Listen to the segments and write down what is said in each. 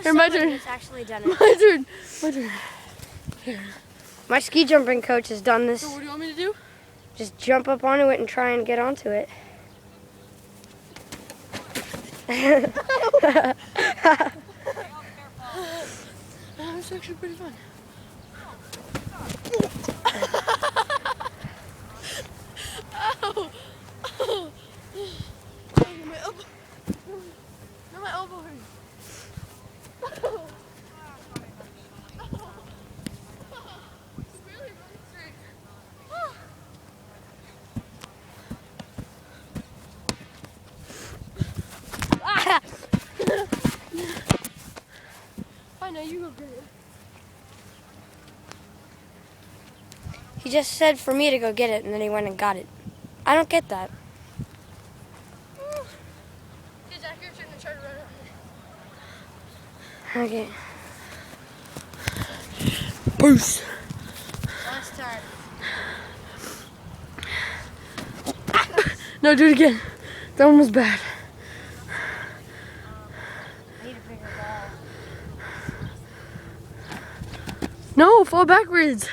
Here, my turn. It's actually done it. My turn. My turn. Here. My ski jumping coach has done this. So what do you want me to do? Just jump up onto it and try and get onto it. It's actually pretty fun. Ow! Oh. My elbow. No, my elbow hurts. Fine, now you go get it. He just said for me to go get it, and then he went and got it. I don't get that. Okay, Jack, your turn to try to run around. Okay. Bruce. Last time. No, do it again. That one was bad. I need a bigger ball. No, fall backwards.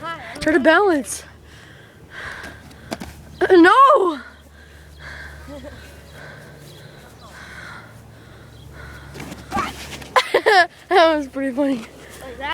Hi, Try to balance. No! That was pretty funny.